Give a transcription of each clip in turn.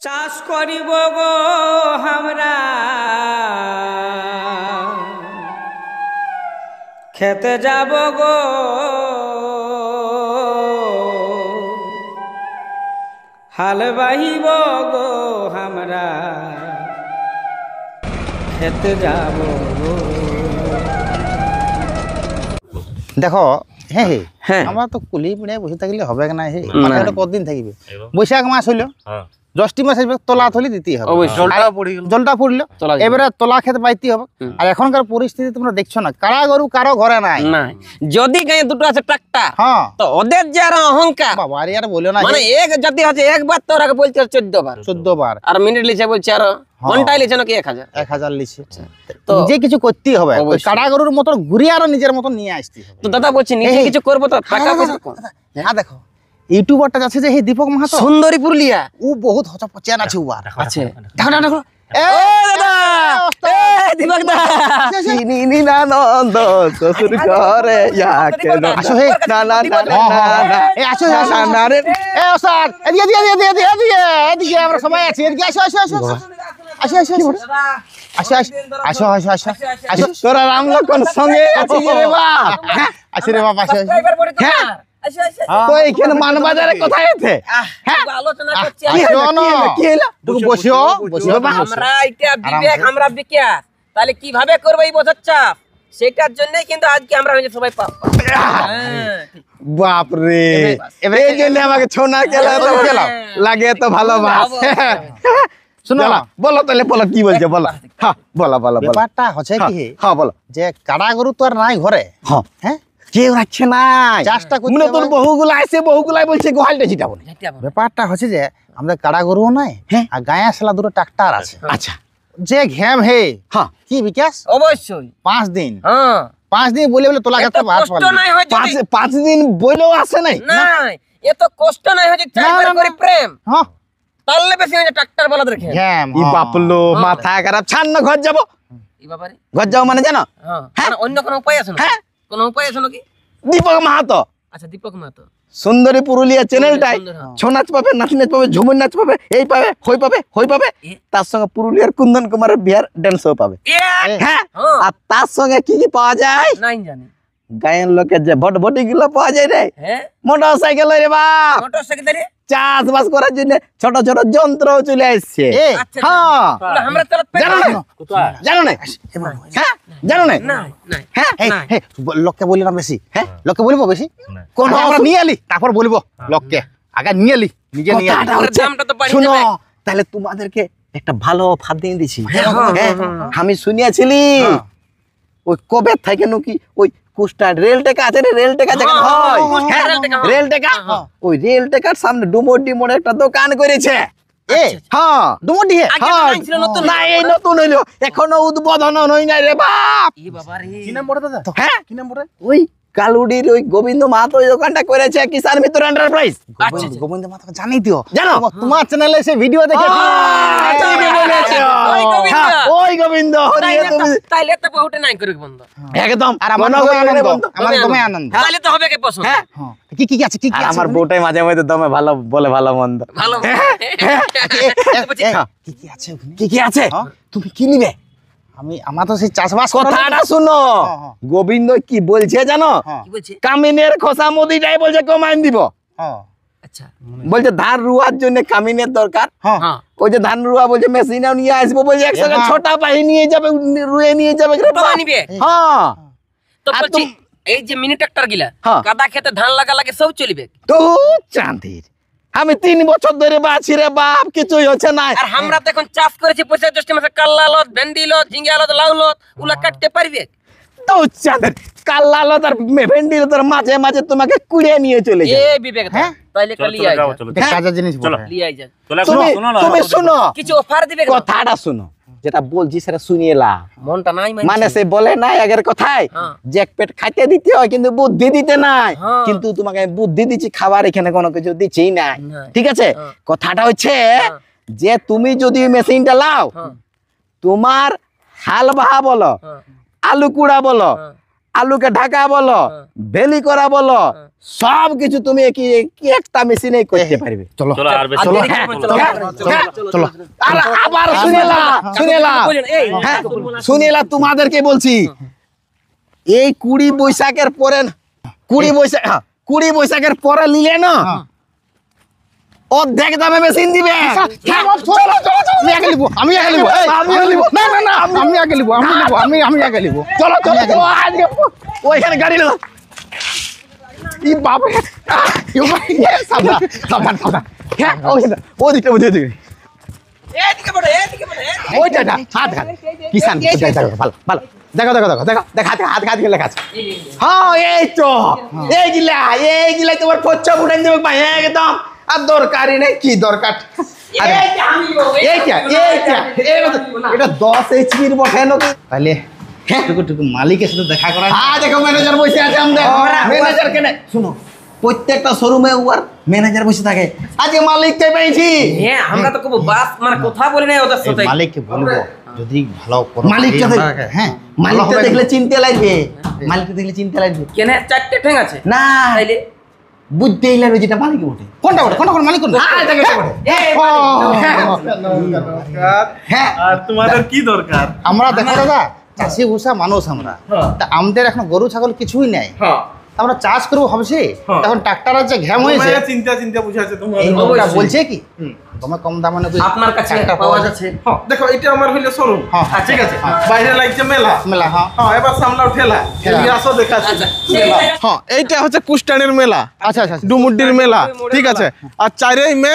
চাষ করিব গো আমরা খেতে যাব গো হাল বাহিব গো আমরা খেতে যাব গো। দেখো হ্যাঁ হ্যাঁ আমরা তো কুলি পিড়ায় বসে থাকলে হবে না। হে কতদিন থাকবে? বৈশাখ মাস হইল, জ্যৈষ্ঠ মাস আসবে, তলা থলি দিতেই হবে, জলটা পড়লো, এবারে তলা খেতে পাইতে হবে। আর এখনকার পরিস্থিতি তোমরা দেখছো না, কারা গরু কারো ঘরে নাই। যদি গায়ে দুটো আছে ট্রাক্টর, হ্যাঁ তো ওদের যে আর অহংকার বাবা আর বলো না, মানে এক যদি আছে একবার তোর আগে বলছে 14 বার 14 বার, আর মিনিট লিছে বলছে আর ঘন্টায় লিছে নাকি 1000 লিছে। তো নিজে কিছু করতেই হবে, কারা গরুর মতন ঘুরিয়ে আর নিজের মতন নিয়ে আসতে হবে। তো দাদা বলছি নিজে কিছু করবো তো টাকা পয়সা। হ্যাঁ দেখো ইউটিউবারটা আছে যে দীপক মাহাতো, সুন্দরী পুরুলিয়া, ও বহুত হচপচেন আছে, ও আছে। দেখো না দেখো দীপক দা চিনি না নন্দ শ্বশুর ঘরে যাকে আসো হে না না না না এ আসো না রে এ ওস্তাদ এদিকে আমরা সবাই আছি, এদিকে আসো আসো আসো আসো আসো আসো আসো আসো আসো আসো আসো তোরা রাম লক্ষণ সঙ্গে আছিস রে বাপ, আসি রে বাপ আসো। হ্যাঁ তো এইখানে মানবাজারে কোথায় আছে? হ্যাঁ আলোচনা করছি কি হলো তুমি বসো বসো। আমরা এটা বিবেক, আমরা বিকাশ, তাহলে কিভাবে করব এই বছর চাপ, সেটার জন্যই কিন্তু আজকে আমরা সবাই বাপ রে, এই জন্য আমাকে ছোনা খেলা লাগে তো ভালো বাস। শুনো বলো তাহলে, বলো কি বলছে বলো। হ্যাঁ বলো বলো, ব্যাপারটা হচ্ছে কি, হ্যাঁ বলো, যে কারা গরু তো আর নাই ঘরে, হ্যাঁ কেউ রাখছে না, চাষটা করতে তোর বহুগুলা আছে, বহুগুলাই বলছে গোহালটা জিটাবো। ব্যাপারটা হচ্ছে যে আমাদের কারা গরুও নাই, আর গায়ে আসলা দুটো ট্রাক্টর আছে। আচ্ছা যে ঘ্যাম হে, হ্যাঁ কি বিকাশ অবশ্যই 5 দিন, হ্যাঁ 5 দিন বলে বলে তোলা খেতে ভাত পারবে না, 5 দিন বইলেও আসে নাই, নাই এত কষ্ট নাই হচ্ছে চাষের করে প্রেম, হ্যাঁ তাহলে বেশি হচ্ছে ট্রাক্টর বলা দেখে ঘ্যাম। ই বাপলো মাথা খারাপ, ছান্ন ঘর যাব, এই ব্যাপারে ঘর যাও মানে জানো, হ্যাঁ অন্য কোনো উপায় আছে না? হ্যাঁ কোনো উপায় আছে নাকি? দীপক মাহাতো, আচ্ছা দীপক মাহাতো সুন্দরী পুরুলিয়া চ্যানেলটাই ছৌ নাচ পাবে, নাচ নাচ পাবে, ঝুমুর নাচ পাবে, এই পাবে হই পাবে, তার সঙ্গে পুরুলিয়ার কুন্দন কুমারের বিয়ার ড্যান্সও পাবে। হ্যাঁ আর তার সঙ্গে কি কি পাওয়া যায় নাই জানি, গায়ের লোকের যে বটবটি গুলো পাওয়া যায় রে, মোটর সাইকেল রে বাপ, মোটর সাইকেল রে চাষবাস করার জন্য ছোট ছোট যন্ত্র চলে আসছে। আমরা জানো না, হ্যাঁ জানো না, হ্যাঁ লোককে বলি না বেশি, হ্যাঁ লোককে বলবো বেশি, কোন আমরা নিয়ে এলি তারপর বলবো লোককে, আগে নিয়ে এলি নিজে নিয়ে। শুনো তাহলে তোমাদেরকে একটা ভালো অফার দিয়ে দিছি, আমি শুনিয়াছিলি ওই কবে থেকে নাকি ওই কুষ্টার রেল টেকা আছে রে, রেল টেকা যেখানে হয়, রেল টেকা, ওই রেল টেকার সামনে ডুমোডি মোড়ে একটা দোকান করেছে। হ্যাঁ ডুমোডি, না এই নতুন হইলো, এখনো উদ্বোধন হই নাই রে বাপ। কি নাম বড় দাদা? হ্যাঁ কি নাম বড়? ওই কালুডির ওই গোবিন্দ মাহাতো ওই দোকানটা করেছে, কিষান মিত্র এন্টারপ্রাইজ। গোবিন্দ মাহাতো জানি দিও, জানো তোমার চ্যানেলে সে ভিডিও দেখেছি, ওই গোবিন্দ তাইলে তো বহুটা নাই করে বন্ধ একদম। আর আমার দমে আনন্দ, তাইলে তো হবে কি পছন্দ। হ্যাঁ কি কি আছে, কি কি আছে? আমার বউটাই মাঝে মাঝে দমে ভালো বলে, ভালো মন্দ ভালো কি কি আছে, কি কি আছে তুমি কি নিবে? আমার তো সেই চাষবাস, কথাটা শুনো গোবিন্দ কি বলছে জানো, কি বলছে? কামিনের খোসা মুদিটাই বলছে কমাইন দিব। আচ্ছা বলছে ধান রুয়ার জন্য কামিনের দরকার, ওই যে ধান রুয়া বলছে মেশিনও নিয়ে আসবো, বলছে একসঙ্গে ছোটা পাহি নিয়ে যাবে, রুয়ে নিয়ে যাবে। হ্যাঁ তো বলছি এই যে মিনি ট্রাক্টর গিলা কাদা খেতে ধান লাগা লাগে সব চলবে তো চাঁদের। আমি 3 বছর ধরে বাছি রে বাপ, কিছুই হচ্ছে না। আর আমরা তো এখন চাষ করেছি, পয়সা জ্যৈষ্ঠ মাসে কাল্লা লত, ভেন্ডি লত, ঝিঙ্গা লত, লাউ লত, ওগুলা কাটতে পারবে তো চাঁদের। কাল্লা লত আর ভেন্ডি লত মাঝে মাঝে তোমাকে কুড়িয়ে নিয়ে চলে যায়। এ বিবেক, হ্যাঁ তাইলে কালি আই যা, কাজের জিনিস বলো, লি আই যা। তুমি শুনো, কিছু অফার দিবে, কথাটা শুনো, যেটা বলছি সেটা শুনিয়ে লা, মনটা নাই মানে সে বলে নাই আগের কথায় যে এক পেট খাইতে দিতে হয় কিন্তু বুদ্ধি দিতে নাই, কিন্তু তোমাকে বুদ্ধি দিচ্ছি, খাবার এখানে কোনো কিছু দিচ্ছিই নাই, ঠিক আছে? কথাটা হচ্ছে যে তুমি যদি মেশিনটা লাও, তোমার হাল বাহা বলো, আলু কুড়া বলো, আলুকে ঢাকা বলো বেলি করা বলো সব কিছু তুমি কি একটা মেশিনে করতে পারবে। চলো চলো আর বেশি চলো দেরি হ্যাঁ, করবো না, চলো, চলো, হ্যাঁ, চলো, চলো। আর আবার শুনেলা হ্যাঁ শুনেলা তোমাদেরকে বলছি এই 20 বৈশাখের পরে 20 বৈশাখের পরে নিলে না অর্ধেক দামে মেশিন দিবে। হ্যাঁ, চলো, চলো, চলো, আমি আগে নিবো, আমি আগে নিবো, এই, আমি আগে নিবো। না না না আমি আগে নিবো, আমি আগে নিবো। চলো চলো চলো আজকে ওইখানে গাড়ি লাগা ই বাপ রে সাবধান সাবধান সাবধান হ্যাঁ ওদিকে ওইটা হাত কিষান দেখো ভালো ভালো দেখো দেখো দেখো দেখো দেখ হাত গেলে কাজ হ্যাঁ এই তো এইগুলাই তোমার পচ্চা উঠাই দেবে ভাই একদম আর দরকারই নেই কি দরকার এটা 10 এইচপির বটে নাকি তাহলে হ্যাঁ টুকু মালিকের সাথে দেখা করা হ্যাঁ দেখো ম্যানেজার বসে আছে আমাদের ম্যানেজার কেন শুনো প্রত্যেকটা শোরুমে ওর ম্যানেজার বসে থাকে আজকে মালিককে পেয়েছি হ্যাঁ আমরা তো কবো বাস মানে কথা বলি নাই ওদের সাথে মালিককে বলবো যদি ভালো মালিককে হ্যাঁ মালিককে দেখলে চিনতে লাগবে কেন 4টে ঠ্যাং আছে না তাইলে বুঝতেই লাগবে যেটা মালিক বটে কোনটা মালিক কোনটা হ্যাঁ আর তোমাদের কি দরকার? আমরা দেখো দাদা চাষি ভূষা মানুষ আমরা তা আমাদের এখন গরু ছাগল কিছুই নাই আমরা চাষ করবো ভাবছি তখন ট্রাক্টরের যে ঘ্যাম হয়েছে চিন্তা বুঝাচ্ছে তোমার। এই লোকটা বলছে কি তোমার কম দামে নাকি আপনার কাছে পাওয়া যাচ্ছে দেখো এটা আমার হইলো শোরুম, হ্যাঁ, ঠিক আছে, বাইরে লাগছে মেলা, হ্যাঁ হ্যাঁ এবার সামলাও ঠেলা, এদিকে আসো দেখাচ্ছি। হ্যাঁ এইটা হচ্ছে কুষ্টানের মেলা, আচ্ছা আচ্ছা ডুমুড্ডির মেলা, ঠিক আছে। আর 4 মে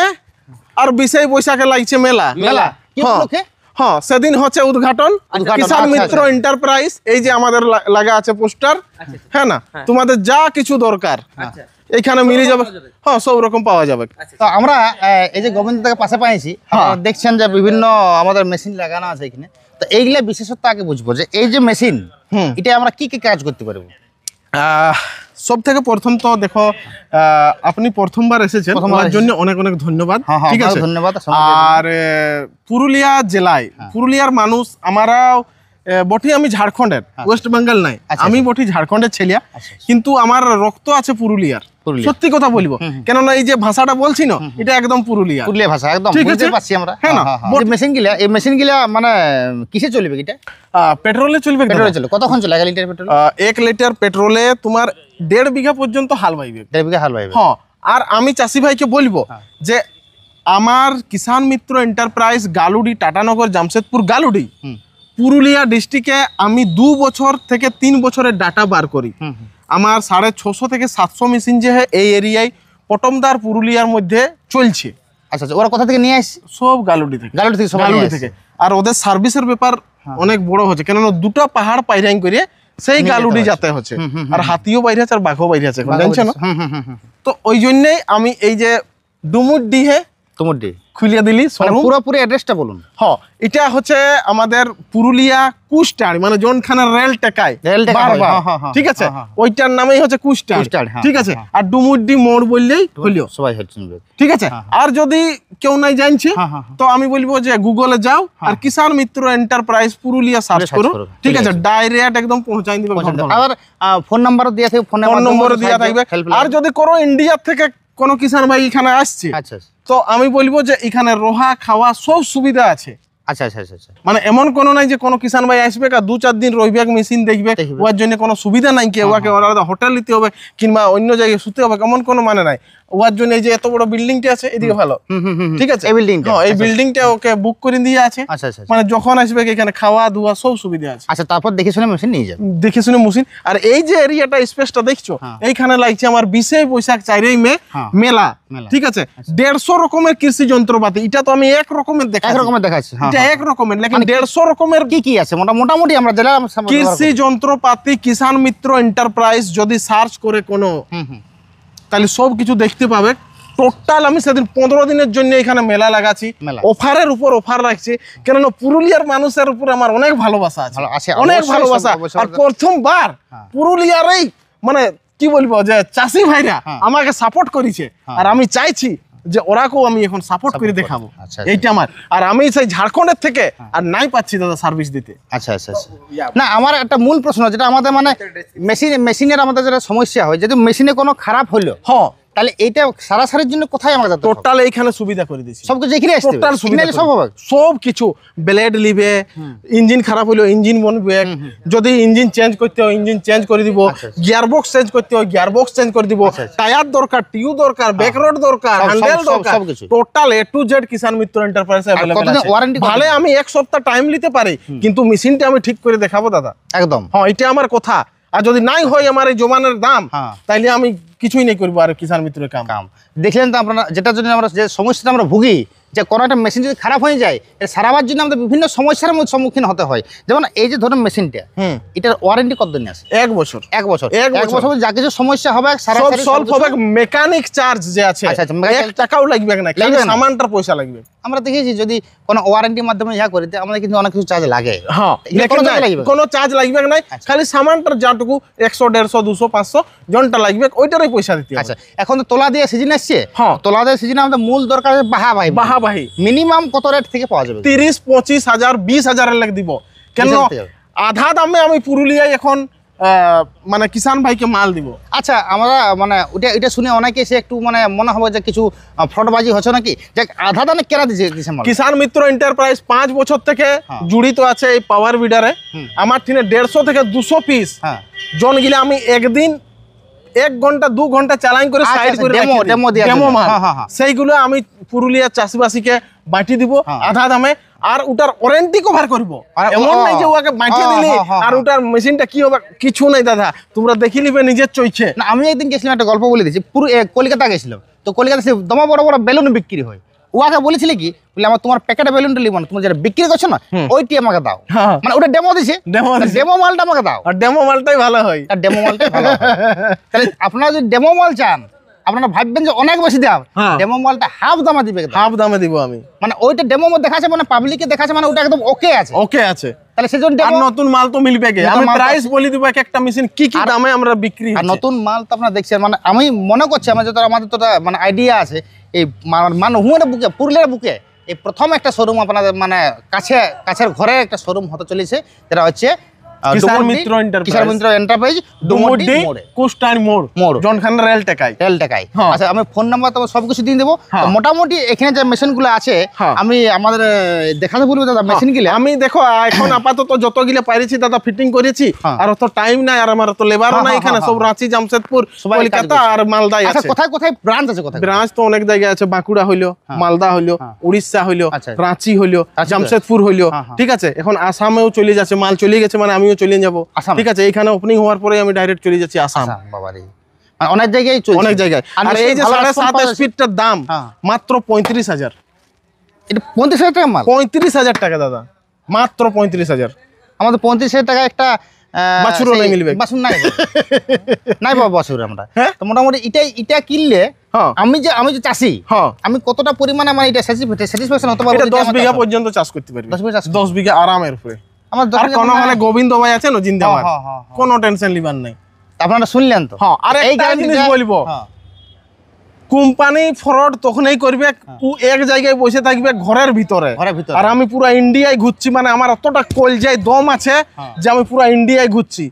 আর 20 বৈশাখে লাগছে মেলা। কি হ্যাঁ, উপলক্ষে? হ্যাঁ সেদিন হচ্ছে উদ্ঘাটন কিষান আচ্ছা, মিত্র আচ্ছা। এন্টারপ্রাইজ। এই যে আমাদের লাগা আছে পোস্টার, হ্যাঁ না, তোমাদের যা কিছু দরকার এইখানে মিলে যাবে। হ্যাঁ সব রকম পাওয়া যাবে। তো আমরা এই যে গোবিন্দ থেকে পাশে পাইছি আপনারা দেখছেন যে বিভিন্ন আমাদের মেশিন লাগানো আছে এখানে তো এইগুলা বিশেষত্ব আগে বুঝবো যে এই যে মেশিন এটা আমরা কি কি কাজ করতে পারবো। সব থেকে প্রথম তো দেখো আপনি প্রথমবার এসেছেন, তার জন্য অনেক অনেক ধন্যবাদ, ঠিক আছে, ধন্যবাদ। আর পুরুলিয়া জেলায় পুরুলিয়ার মানুষ আমরাও বটি, আমি ঝাড়খণ্ডের, ওয়েস্ট বেঙ্গল নাই, আমি বটি ঝাড়খণ্ডের ছেলিয়া, কিন্তু আমার রক্ত আছে পুরুলিয়ার। সত্যি কথা বলবো, কেননা এই যে ভাষাটা বলছি না এটা একদম পুরুলিয়া ভাষা একদম বুঝতে পারছি আমরা। হ্যাঁ না, এই মেশিন গিলা মানে কিসে চলবে এটা? পেট্রোলে চলবে। পেট্রোলে চলবে। কতক্ষণ চলে 1 লিটার পেট্রোল? 1 লিটার পেট্রোলে তোমার 1.5 বিঘা পর্যন্ত হাল বাইবে। 1.5 বিঘা হাল বাইবে। হ্যাঁ, আর আমি চাষি ভাইকে বলবো যে আমার কিষান মিত্র এন্টারপ্রাইজ গালুডি, টাটানগর, জামশেদপুর, গালুডি, পুরুলিয়া ডিস্ট্রিক্টে আমি 2 বছর থেকে 3 বছরের ডাটা বার করি। আমার 650 থেকে 700 মেশিন যে এই এরিয়ায় পটমদার পুরুলিয়ার মধ্যে চলছে। আচ্ছা আচ্ছা, ওরা কোথা থেকে নিয়ে আসছে? সব গালুডি থেকে। গালুডি থেকে। আর ওদের সার্ভিসের ব্যাপার অনেক বড় হচ্ছে, কেননা 2টা পাহাড় পাইরাইং করে সেই গালুডি যাতে হচ্ছে, আর হাতিও বাইরে আছে আর বাঘও বাইরে আছে, জানছো না? তো ওই জন্যই আমি এই যে ডুমুড্ডিহে খুলিয়া দিলি পুরোপুরি অ্যাড্রেসটা বলুন। হ্যাঁ, এটা হচ্ছে আমাদের পুরুলিয়া কুষ্টাড়, মানে জোনখানা রেল টেকায়, ঠিক আছে, ওইটার নামেই হচ্ছে কুষ্টাড়, ঠিক আছে। আর ডুমুড্ডি মোড় বললেই হইলো সবাই, ঠিক আছে। আর যদি কেউ নাই জানছে তো আমি বলবো যে গুগলে যাও আর কিষান মিত্র এন্টারপ্রাইজ পুরুলিয়া সার্চ করো, ঠিক আছে, ডাইরেক্ট একদম পৌঁছাই দিবে। আর ফোন নাম্বারও দেয়া থাকবে, ফোন নম্বরও দেয়া থাকবে। আর যদি কোনো ইন্ডিয়া থেকে কোনো কিষান ভাই এখানে আসছে তো আমি বলবো যে এখানে রোহা খাওয়া সব সুবিধা আছে। আচ্ছা আচ্ছা আচ্ছা, মানে এমন কোনো নাই যে কোনো কিষান ভাই আসবে আর 2-4 দিন রইবে, মেশিন দেখবে, ওর জন্য কোনো সুবিধা নাই কি ওকে আলাদা হোটেল নিতে হবে কিংবা অন্য জায়গায় শুতে হবে, এমন কোনো মানে নাই। ওর জন্য এই যে এত বড় বিল্ডিংটা আছে এদিকে ভালো, ঠিক আছে, এই বিল্ডিংটা ওকে বুক করে দিয়ে আছে। মানে যখন আসবে এখানে খাওয়া দাওয়া সব সুবিধা আছে। আচ্ছা, তারপর দেখে শুনে মেশিন নিয়ে যাবে, দেখে শুনে মেশিন। আর এই যে এরিয়াটা স্পেসটা দেখছো এইখানে লাগছে আমার 20 বৈশাখ 4 মে মেলা, ঠিক আছে। 150 রকমের কৃষি যন্ত্রপাতি, এটা তো আমি এক রকমের দেখাচ্ছি, এটা এক রকমের, লেকিন 150 রকমের কি কি আছে মোটামুটি আমরা জেলা কৃষি যন্ত্রপাতি কিষান মিত্র এন্টারপ্রাইজ যদি সার্চ করে কোনো, তাহলে সব কিছু দেখতে পাবে। টোটাল আমি সেদিন 15 দিনের জন্য এখানে মেলা লাগাচ্ছি, অফারের উপর অফার রাখছি, কেননা পুরুলিয়ার মানুষের উপর আমার অনেক ভালোবাসা আছে, অনেক ভালোবাসা। আর প্রথমবার পুরুলিয়ার এই মানে কি বলবো যে চাষি ভাইরা আমাকে সাপোর্ট করেছে, আর আমি চাইছি যে ওরাকেও আমি এখন সাপোর্ট করে দেখাবো। আচ্ছা, এইটা আমার, আর আমি সেই ঝাড়খণ্ডের থেকে আর নাই পাচ্ছি দাদা সার্ভিস দিতে। আচ্ছা আচ্ছা আচ্ছা। না আমার একটা মূল প্রশ্ন, যেটা আমাদের মানে মেশিনের আমাদের যেটা সমস্যা হয়, যদি মেশিনে কোনো খারাপ হলো হ্যাঁ, তাহলে এইটা সারাসারির জন্য কোথায় আমাদের টোটাল এইখানে সুবিধা করে দিয়েছি, সব কিছু এখানে আসছে, টোটাল সুবিধা সব হবে, সব কিছু। ব্লেড লিবে, ইঞ্জিন খারাপ হলো ইঞ্জিন বনবে, যদি ইঞ্জিন চেঞ্জ করতে হয় ইঞ্জিন চেঞ্জ করে দিব, গিয়ার বক্স চেঞ্জ করতে হয় গিয়ার বক্স চেঞ্জ করে দিব, টায়ার দরকার, টিউ দরকার, ব্যাক রড দরকার, হ্যান্ডেল দরকার, total A to Z Kishan Mitra এন্টারপ্রাইজে अवेलेबल আছে। ওয়ারেন্টি ভালে আমি এক সপ্তাহ টাইম নিতে পারি, কিন্তু মেশিনটা আমি ঠিক করে দেখাবো দাদা একদম। হ্যাঁ, এটা আমার কথা। আর যদি নাই হয় আমার এই জমানের দাম, তাইলে আমি কিছুই নেই করবো আর কিষান মিত্রের কাম। দেখলেন তো আপনারা, যেটার জন্য আমরা যে সমস্যাটা আমরা ভুগি, যে কোনো একটা মেশিন যদি খারাপ হয়ে যায়, এটা সারাবার জন্য আমাদের বিভিন্ন সমস্যার সম্মুখীন হতে হয়। যেমন এই যে ধরুন মেশিনটা, এটার ওয়ারেন্টি কতদিন আছে? 1 বছর। 1 বছর, 1 বছর যা কিছু সমস্যা হবে সব সলভ হবে। মেকানিক চার্জ যে আছে, আচ্ছা আচ্ছা, 1 টাকাও লাগবে না, খালি সামানটার পয়সা লাগবে। আমরা দেখেছি যদি কোনো ওয়ারেন্টির মাধ্যমে ইয়া করি, আমাদের কিন্তু অনেক কিছু চার্জ লাগে। হ্যাঁ, কোনো চার্জ লাগবে না, খালি সামানটার যাটুকু 100 150 200 500 জনটা লাগবে, ওইটারই পয়সা দিতে হবে। আচ্ছা, এখন তো তোলা দিয়ে সিজন আসছে, তোলা দিয়ে সিজনে আমাদের মূল দরকার বাহাবাহি। মিনিমাম কত রেট থেকে পাওয়া যাবে? 30 25 হাজার 20 হাজারের লাগ দিব। কেন আধা দামে আমি পুরুলিয়ায় এখন মানে কিষান ভাইকে মাল দিব। আচ্ছা, আমরা মানে এটা শুনে অনেকে এসে একটু মানে মনে হবে যে কিছু ফ্রডবাজি হচ্ছে নাকি, যে আধা দামে কেনা দিচ্ছে মাল। কিষান মিত্র এন্টারপ্রাইজ 5 বছর থেকে জড়িত আছে এই পাওয়ার বিডারে। আমার থেকে 150 থেকে 200 পিস জন গিলে আমি একদিন 1 ঘন্টা 2 ঘন্টা চালান করে সাইড করে ডেমো মাল, সেইগুলো আমি পুরুলিয়ার চাষিবাসীকে বাঁটি দিব আধা দামে। আর ওটার ওয়ারেন্টি কভার করব, এমন নাই যে ওকে বাঁটিয়ে দিলি আর ওটার মেশিনটা কি হবে, কিছু নাই দাদা, তোমরা দেখি নিবে নিজের চইছে। না, আমি একদিন গেছিলাম, একটা গল্প বলে দিচ্ছি। পুরো কলকাতা গেছিলাম, তো কলকাতা দমা বড় বড় বেলুন বিক্রি হয়। ওকে বলেছিলে কি, বলে আমার তোমার প্যাকেটে বেলুনটা লিব না, তুমি যেটা বিক্রি করছো না ওইটি আমাকে দাও। মানে ওটা ডেমো দিছে, ডেমো মালটা আমাকে দাও। আর ডেমো মালটাই ভালো হয়, আর ডেমো মালটাই ভালো হয়। তাহলে আপনারা যদি ডেমো মাল চান, আপনারা ভাববেন যে অনেক বেশি দাম, ডেমো মালটা হাফ দামে দিবে, হাফ দামে দিব আমি। মানে ওইটা ডেমো মধ্যে দেখাচ্ছে, মানে পাবলিকে দেখাচ্ছে, মানে ওটা একদম ওকে আছে, ওকে আছে। তাহলে সেজন্য আর নতুন মাল তো মিলবে গে, আমি প্রাইস বলি দিব এক একটা মেশিন কি কি দামে আমরা বিক্রি হচ্ছে। আর নতুন মাল তো আপনারা দেখছেন, মানে আমি মনে করছি আমাদের তো মানে আইডিয়া আছে, এই মানে হুমের বুকে, পুরুলিয়ার বুকে এই প্রথম একটা শোরুম আপনাদের মানে কাছের ঘরে একটা শোরুম হতে চলেছে, যেটা হচ্ছে কিষান মিত্র এন্টারপ্রাইজ, ডুমুরডি কুস্টার মোড় জনখান রেল টেকাই। আচ্ছা, আমি ফোন নাম্বার তো সবকিছু দিয়ে দেবো। মোটামুটি এখানে যে মেশিনগুলো আছে আমি আমাদের দেখাতে বলবো দাদা মেশিনগুলো। আমি দেখো এখন আপাতত যতগুলো পাইছি দাদা ফিটিং করেছি, আর অত টাইম নাই, আর আমার তো লেবারও নাই এখানে, সব রাঁচি, জামশেদপুর, কলকাতা আর মালদায় আছে। কোথায় কোথায় ব্রাঞ্চ আছে? কোথায় ব্রাঞ্চ তো অনেক জায়গায় আছে, বাঁকুড়া হইলো, মালদা হইলো, উড়িষ্যা হইলো, রাঁচি হইলো, জামশেদপুর হইলো, ঠিক আছে। এখন আসামেও চলে যাচ্ছে, মাল চলে গেছে, মানে আমিও চলে যাবো, ঠিক আছে। এইখানে ওপেনিং হওয়ার পরে আমি ডাইরেক্ট চলে যাচ্ছি আসাম। অনেক জায়গায় চলছে, অনেক জায়গায়। আর এই যে 7.5 স্পিডটার দাম মাত্র 35,000। এটা 35,000 টাকা মাল? 35,000 টাকা দাদা, মাত্র 35,000। আমাদের 35,000 টাকা একটা বাছুরও নাই মিলবে, বাছুর নাই নাই বাবা বাছুর। আমরা তো মোটামুটি এটা কিনলে আমি যে চাষি, আমি কতটা পরিমাণে মানে এটা স্যাটিসফ্যাকশন হতে পারবো? 10 বিঘা পর্যন্ত চাষ করতে পারবে, 10 বিঘা আরামের উপরে। আমার কোনো মানে গোবিন্দ ভাই আছে না জিন্দাবাদ, কোনো টেনশন লিবার নাই। আপনারা শুনলেন তো। আর একটা জিনিস বলবো, কোম্পানি ফ্রড তখনই করবে ও এক জায়গায় বসে থাকবে ঘরের ভিতরে, আর আমি পুরো ইন্ডিয়ায় ঘুরছি, মানে আমার অতটা কলজায় দম আছে যে আমি পুরো ইন্ডিয়ায় ঘুরছি।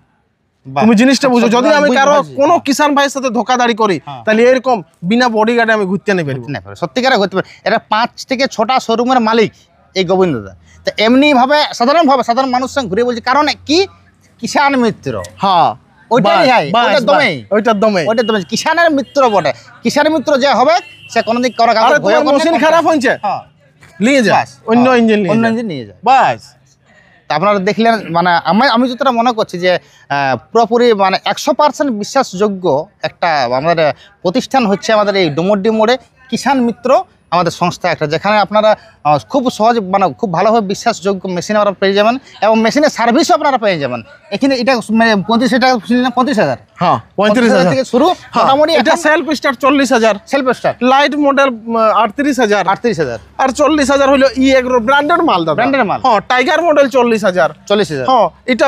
তুমি জিনিসটা বুঝো, যদি আমি কারো কোনো কিষান ভাইয়ের সাথে ধোকাধাড়ি করি, তাহলে এরকম বিনা বডিগার্ডে আমি ঘুরতে নেই পারবো। সত্যিকারে ঘুরতে পারবো। এটা 5 থেকে 6টা শোরুমের মালিক এই গোবিন্দ দাদা। তো এমনি ভাবে সাধারণ মানুষের সঙ্গে ঘুরে বলছি, কারণ কি কিষান মিত্র, কিষানের মিত্র বটে। কিষানের মিত্র যে হবে সে কোনদিন মেশিন খারাপ হয়েছে নিয়ে যায়, অন্য ইঞ্জিন নিয়ে যায়, বাস। আপনারা দেখলেন, মানে আমি যতটা মনে করছি যে পুরোপুরি মানে 100% বিশ্বাসযোগ্য একটা আমাদের প্রতিষ্ঠান হচ্ছে আমাদের এই ডুমুরডি মোড়ে কিষান মিত্র আমাদের সংস্থা একটা, যেখানে আপনারা খুব সহজ মানে খুব ভালোভাবে বিশ্বাসযোগ্য মেশিন আপনারা পেয়ে যাবেন এবং মেশিনের সার্ভিসও আপনারা পেয়ে যাবেন। এখানে এটা 35 টাকা 35,000, হ্যাঁ 35,000 থেকে শুরু। মোটামুটি এটা self start 40,000, self start light model 38,000, 38,000 আর 40,000 হলো ই এগ্রো ব্র্যান্ডেড মাল দাদা। ব্র্যান্ডেড মাল। হ্যাঁ টাইগার মডেল 40,000। 40,000। হ্যাঁ এটা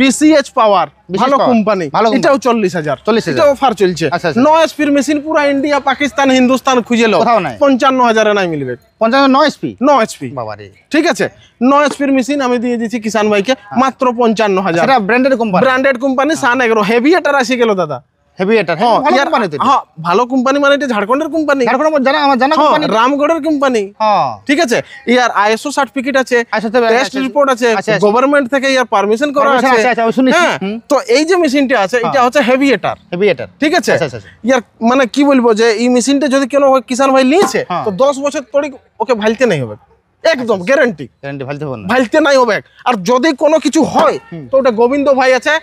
বিসিএইচ পাওয়ার ভালো power, কোম্পানি, ভালো company। এটাও 40,000। 40,000 এটা অফার চলছে। আচ্ছা, আচ্ছা। 9 এসপির মেশিন পুরা ইন্ডিয়া পাকিস্তান হিন্দুস্তান খুঁজে লো কোথাও নাই। 55,000 নাই মিলবে। 55 এসপি 9 এসপি, বাবারে। ঠিক আছে। 9 এসপির মেশিন আমি দিয়ে দিচ্ছি কিষান ভাইকে মাত্র 55,000। সেটা ব্র্যান্ডেড কোম্পানি, ব্র্যান্ডেড কোম্পানি সান এগ্রো। হেভি এটার আসি গেল দাদা। হেভি এটার হ্যাঁ ভালো ইয়ার- কোম্পানি তো। হ্যাঁ ভালো কোম্পানি মানে এটা ঝাড়খণ্ডের কোম্পানি, ঝাড়খণ্ড জানা আমার জানা কোম্পানি। রামগড়ের কোম্পানি, হ্যাঁ ঠিক আছে। ইয়ার আইএসও সার্টিফিকেট আছে, আচ্ছা, তবে টেস্ট আচ্ছা, রিপোর্ট আছে, আচ্ছা, আচ্ছা। গভর্নমেন্ট থেকে ইয়ার পারমিশন করা Permission আছে। আছে, আচ্ছা, আমি শুনেছি। হ্যাঁ, হুম। তো এই যে মেশিনটা আছে এটা হচ্ছে হেভি এটার, হেভি এটার, ঠিক আছে। আচ্ছা, আচ্ছা, আচ্ছা। ইয়ার মানে কি বলবো যে এই মেশিনটা যদি কোনো কিষান ভাই নিয়েছে হ্যাঁ। তো 10 বছর তোড়ি ওকে ভালতে নাই হবে, একদম গ্যারান্টি গ্যারান্টি ভালো হবে না। ভালতে নাই হবে। আর যদি কোনো কিছু হয় তো ওটা গোবিন্দ ভাই আছে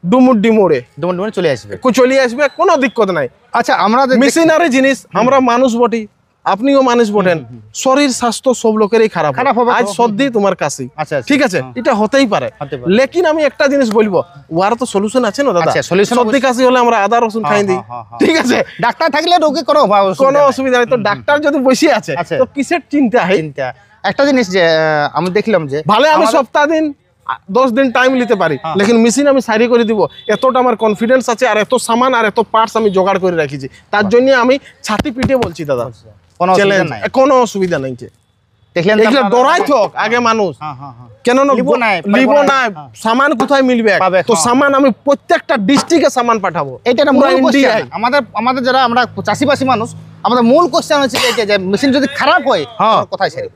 ডুমুড্ডি মোড়ে ডুমন চলে আসবে। চলে আসবে, কোনো দিক্কত নাই। আচ্ছা, আমরা যে মেশিনারি জিনিস, আমরা মানুষ বটি, আপনিও মানুষ বটেন, শরীর স্বাস্থ্য সব লোকেরই খারাপ খারাপ হবে তো। আজ সর্দি তোমার কাশি, আচ্ছা, আচ্ছা। ঠিক আছে, এটা হতেই পারে। হতে পারে। লেকিন আমি একটা জিনিস বলবো, ওয়ার তো সলিউশন আছে না দাদা। আচ্ছা, solution সর্দি কাশি হলে আমরা আদা রসুন খাই দিই, হ্যাঁ, হ্যাঁ। ঠিক আছে। ডাক্তার থাকলে রোগী কোনো কোনো অসুবিধা নেই। তো ডাক্তার যদি বসে আছে আচ্ছা। তো কিসের চিন্তা হয়? চিন্তা। একটা জিনিস যে আমি দেখলাম যে ভালো আমি আমাদের- সপ্তাহ দিন 10 দিন টাইম নিতে পারি, লেকিন মেশিন আমি সারি করে দিব, এতটা আমার কনফিডেন্স আছে, আর এত সামান আর এত পার্টস আমি জোগাড় করে রাখিছি। তার জন্য আমি ছাতি পিঠে বলছি দাদা, কোনো অসুবিধা চ্যালেঞ্জ, নাই। কোনো অসুবিধা নাই। দেখলেন তো এগুলো আপনারা? ডরাই থাক আগে মানুষ, হ্যাঁ, হ্যাঁ, হ্যাঁ। কেন না লিবো নাই, লিব পারবো না, না। সামান কোথায় মিলবে? পাবে, তো হ্যাঁ। সামান আমি প্রত্যেকটা ডিস্ট্রিক্টে সামান পাঠাবো। এটা একটা পুরো মূল ইন্ডিয়ায়। কোশ্চেন। আমাদের যারা আমরা চাষিবাসী মানুষ, আমাদের মূল কোশ্চেন হচ্ছে এইটা যে মেশিন যদি খারাপ হয় হ্যাঁ। আমরা কোথায় সারিব?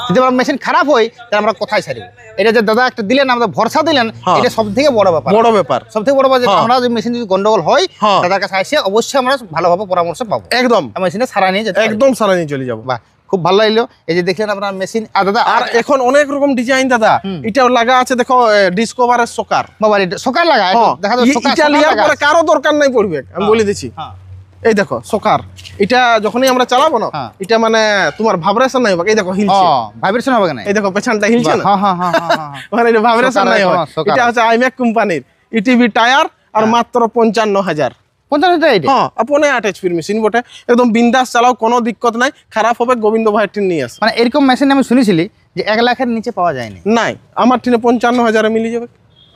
যদি আমার মেশিন খারাপ হয় তাহলে আমরা কোথায় সারিব? এটা যে দাদা একটা দিলেন, আমাদের ভরসা দিলেন, হ্যাঁ। এটা সবথেকে বড় ব্যাপার। বড় ব্যাপার, সবথেকে বড় ব্যাপার যে হ্যাঁ। আমরা যদি মেশিন যদি গন্ডগোল হয় হ্যাঁ। দাদার কাছে এসে অবশ্যই আমরা ভালোভাবে পরামর্শ পাবো, একদম মেশিনে সারা নিয়ে যেতে পারি। একদম সারা নিয়ে চলে যাবো। বাহ, খুব ভালো লাগলো। এই যে দেখলেন আপনার মেশিন। আর দাদা আর এখন অনেক রকম ডিজাইন দাদা, এটাও লাগা আছে, দেখো ডিসকভারের সকার। বাবা এটা সকার লাগা, দেখা যায় সকার এটা লিয়ার পরে কারো দরকার নাই পড়বে, আমি বলে দিচ্ছি। হ্যাঁ। এই দেখো সকার, এটা যখনই আমরা চালাবো না, হ্যাঁ। এটা মানে তোমার ভাইব্রেশন নাই হবে। এই দেখো ও হিলছে, ভাইব্রেশন হবে না? এই দেখো পেছনটা হিলছে না, হ্যাঁ, হ্যাঁ, হ্যাঁ, হ্যাঁ, হ্যাঁ। মানে এটা ভাইব্রেশন সকার, নাই হবে। হ্যাঁ, সকার। এটা হচ্ছে আইম্যাক কোম্পানির ইটিভি টায়ার, আর মাত্র 55,000। 55 এটা? হ্যাঁ, আপনি 8 এইচপির মেশিন বটে, একদম বিন্দাস চালাও, কোনো দিক্কত নাই। খারাপ হবে গোবিন্দ ভাই টিন নিয়ে আসে। মানে এরকম মেশিন আমি শুনেছিলি যে 1 লাখের নিচে পাওয়া যায়নি। নাই, আমার টিনে 55,000 মিলে যাবে।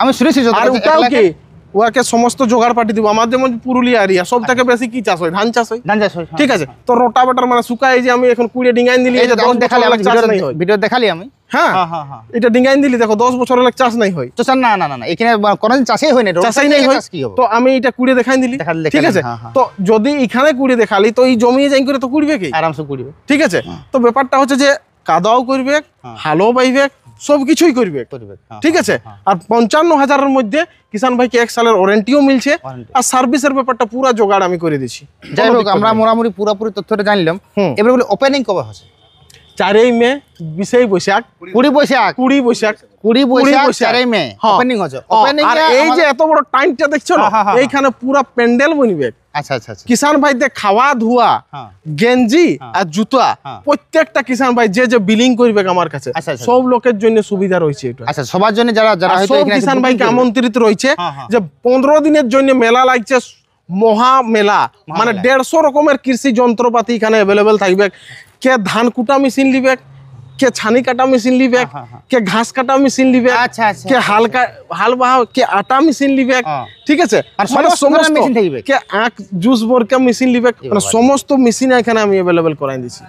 আমি শুনেছি যত আর কাছে 1 ওটাও কি লাখের- ওকে সমস্ত জোগাড় পাঠিয়ে দিব। আমার যেমন পুরুলিয়া এরিয়া সব থেকে বেশি কি চাষ হয়? ধান চাষ হয়, ধান চাষ হয়, হ্যাঁ। ঠিক আছে। তো রোটাভেটার মানে শুকায়, এই যে আমি এখন 20 ডিঙ্গাইন দিলি, এই যে এটা 10 তখন দেখালি, বছর আমি চাষ নাই হয়। ভিডিও দেখালি আমি। হ্যাঁ, হ্যাঁ, হ্যাঁ, হ্যাঁ। এটা ডিঙ্গাইন দিলি, দেখো 10 বছরের চাষ নাই হয়, তো স্যার না না না না, এখানে কোনোদিন চাষই হয়নি, চাষাই নাই হয়। চাষ কি হবে? তো আমি এটা কুড়ে দেখাই দিলি, দেখালি, ঠিক আছে। হ্যাঁ, হ্যাঁ। তো যদি এখানে কুড়ে দেখালি তো এই জমি যাই করে তো কুড়বে কি, আরামসে কুড়িবে, ঠিক আছে। তো ব্যাপারটা হচ্ছে যে কাদাও করবে, হালও বাইবে, সব কিছুই করবে, করবে, হ্যাঁ, ঠিক আছে। আর 55,000-এর মধ্যে কিষান ভাইকে 1 সালের ওয়ারেন্টিও মিলছে, Warranty। আর সার্ভিসের ব্যাপারটা পুরো জোগাড় আমি করে দিচ্ছি। যাই হোক আমরা মোটামুটি পুরোপুরি তথ্যটা জানলাম। হুম। এবারে বলে ওপেনিং কবে হচ্ছে? 4 মে, 20 বৈশাখ, 20 বৈশাখ, 20 বৈশাখ, 20 বৈশাখ, বৈশাখ। 4 মে হ্যাঁ। ওপেনিং হচ্ছে। হ্যাঁ, ওপেনিং আর এই যে এত বড় টাইমটা দেখছো না, হ্যাঁ, হ্যাঁ, হ্যাঁ। এইখানে পুরো প্যান্ডেল বনবে। আচ্ছা আচ্ছা আচ্ছা, কিষান ভাইতে খাওয়া ধোয়া, হ্যাঁ। গেঞ্জি আর জুতা, হ্যাঁ। প্রত্যেকটা কিষান ভাই যে যে বিলিং করবে আমার কাছে, আচ্ছা, আচ্ছা। সব লোকের জন্য সুবিধা রয়েছে এটা। আচ্ছা সবার জন্য যারা যারা আর হয়তো সব এখানে কিষান booking ভাইকে করবে। আমন্ত্রিত রয়েছে হ্যাঁ, হ্যাঁ। যে 15 দিনের জন্য মেলা লাগছে, মহা মেলা, মানে 150 রকমের কৃষি যন্ত্রপাতি এখানে অ্যাভেলেবেল থাকবে। কে ধান কুটা মেশিন লিবে, কে ছানি কাটা মেশিন লিবে, হ্যাঁ, হ্যাঁ। কে ঘাস কাটা মেশিন লিবে, আচ্ছা, আচ্ছা, কে হাল বাহাও, কে আটা মেশিন লিবে, হ্যাঁ। ঠিক আছে। আর মানে সমস্ত ধরনের machine থাকবে। কে আখ জুস বোরকা মেশিন লিবে, মানে বাবা। সমস্ত মেশিন এখানে আমি অ্যাভেলেবেল করাই দিছি।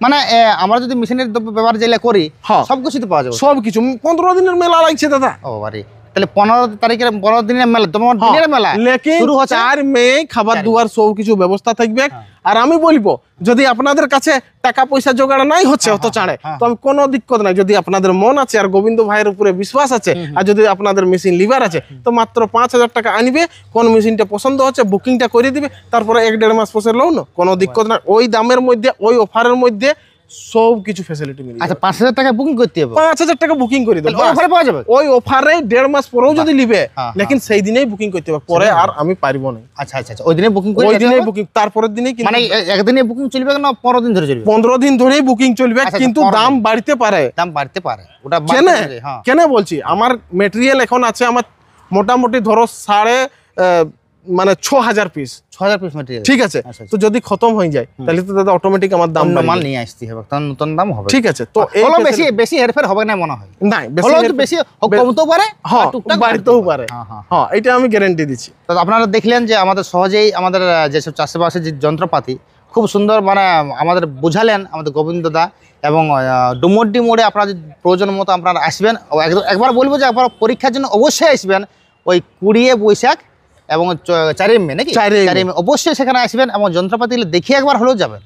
মানে আমরা যদি মেশিনের ব্যবহার যেগুলো করি হ্যাঁ। সবকিছু তো পাওয়া যাবে। সব কিছু 15 দিনের মেলা লাগছে দাদা। ও বাড়ি, তাহলে 15 তারিখের 15 দিনের মেলা, তোমার দিনের মেলা লেকিন শুরু হচ্ছে 4 মে খাবার দুয়ার সব কিছু ব্যবস্থা থাকবে। আর আমি বলবো যদি আপনাদের কাছে টাকা পয়সা জোগাড় নাই হচ্ছে অত চাড়ে, তো আমি কোনো দিক্কত নাই। যদি আপনাদের মন আছে আর গোবিন্দ ভাইয়ের উপরে বিশ্বাস আছে, আর যদি আপনাদের মেশিন লিভার আছে, তো মাত্র 5,000 টাকা আনবে। কোন মেশিনটা পছন্দ হচ্ছে বুকিংটা করে দিবে, তারপরে 1-1.5 মাস পরে লোন, কোনো দিক্কত নাই। ওই দামের মধ্যে, ওই অফারের মধ্যে সব কিছু ফ্যাসিলিটি মিলে আচ্ছা 5,000 টাকা বুকিং করতে হবে 5,000 টাকা বুকিং করে দেবো তাহলে অফারে পাওয়া যাবে ওই অফারে 1.5 মাস পরেও যদি লিবে হ্যাঁ, লেকিন সেই দিনেই বুকিং করতে হবে পরে আর আমি পারবো না আচ্ছা আচ্ছা আচ্ছা ওই দিনে বুকিং করে ওই যেতে দিনেই হবে? বুকিং তারপরের দিনেই কিন্তু মানে একদিনে বুকিং চলবে না 15 দিন ধরে চলবে 15 দিন ধরেই বুকিং চলবে আচ্ছা, কিন্তু 15 দাম দিন। বাড়তে পারে দাম বাড়তে পারে ওটা কেন বাড়তে পারে, হ্যাঁ কেন বলছি আমার মেটেরিয়াল এখন আছে আমার মোটামুটি ধরো মানে 6,000 পিস 6,000 পিস ম্যাটেরিয়াল ঠিক আছে আচ্ছা, তো যদি খতম হয়ে যায় তাহলে তো দাদা অটোমেটিক আমার দাম অন্য বাড়বে। মাল নিয়ে আসতে হবে তখন নতুন দাম হবে ঠিক আছে তো এই হলো বেশি বেশি হেরফের হবে না মনে হয় না হলো বেশি বেশি কমতেও পারে হ্যাঁ আর টুকটাক বাড়তেও পারে হ্যাঁ হ্যাঁ হ্যাঁ এটা আমি গ্যারান্টি দিচ্ছি তো আপনারা দেখলেন যে আমাদের সহজেই আমাদের যেসব চাষবাসের যে যন্ত্রপাতি খুব সুন্দর মানে আমাদের বুঝালেন আমাদের গোবিন্দ দা এবং ডুমড্ডি মোড়ে আপনারা যদি প্রয়োজন মতো আপনারা আসবেন একবার বলবো যে একবার পরীক্ষার জন্য অবশ্যই আসবেন ওই 20 বৈশাখ এবং 4 মে নাকি 4 মে অবশ্যই সেখানে আসবেন এবং যন্ত্রপাতিগুলো দেখে একবার হলেও যাবেন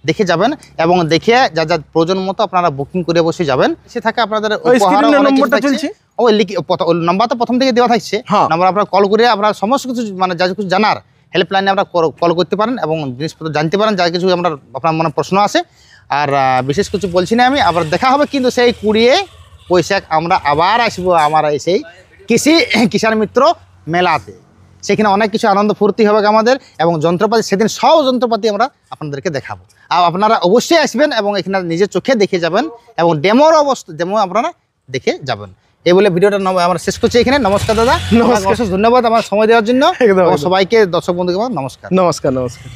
দেখে যাবেন এবং দেখে যা যা প্রয়োজন মতো আপনারা বুকিং করে অবশ্যই যাবেন সে থাকে আপনাদের ওই উপহারও স্ক্রিনে অনেক কিছু নম্বরটা থাকছে। চলছে ওই নাম্বার তো প্রথম থেকে দেওয়া থাকছে হ্যাঁ। নাম্বার আপনারা কল করে আপনারা সমস্ত কিছু মানে যা কিছু জানার হেল্পলাইনে আপনারা কল করতে পারেন এবং জিনিসপত্র জানতে পারেন যা কিছু আমরা আপনার মনে প্রশ্ন আছে আর বিশেষ কিছু বলছি না আমি আবার দেখা হবে কিন্তু সেই 20 বৈশাখ আমরা আবার আসবো আমার সেই কিষাণ মিত্র মেলাতে সেখানে অনেক কিছু আনন্দ ফুর্তি হবে আমাদের এবং যন্ত্রপাতি সেদিন সব যন্ত্রপাতি আমরা আপনাদেরকে দেখাবো আর আপনারা অবশ্যই আসবেন এবং এখানে নিজের চোখে দেখে যাবেন এবং ডেমো আপনারা দেখে যাবেন এই বলে ভিডিওটা আমরা শেষ করছি এখানে নমস্কার দাদা নমস্কার। অশেষ ধন্যবাদ আমার সময় দেওয়ার জন্য একদম, এবং একদম। সবাইকে দর্শক বন্ধুকে নমস্কার নমস্কার নমস্কার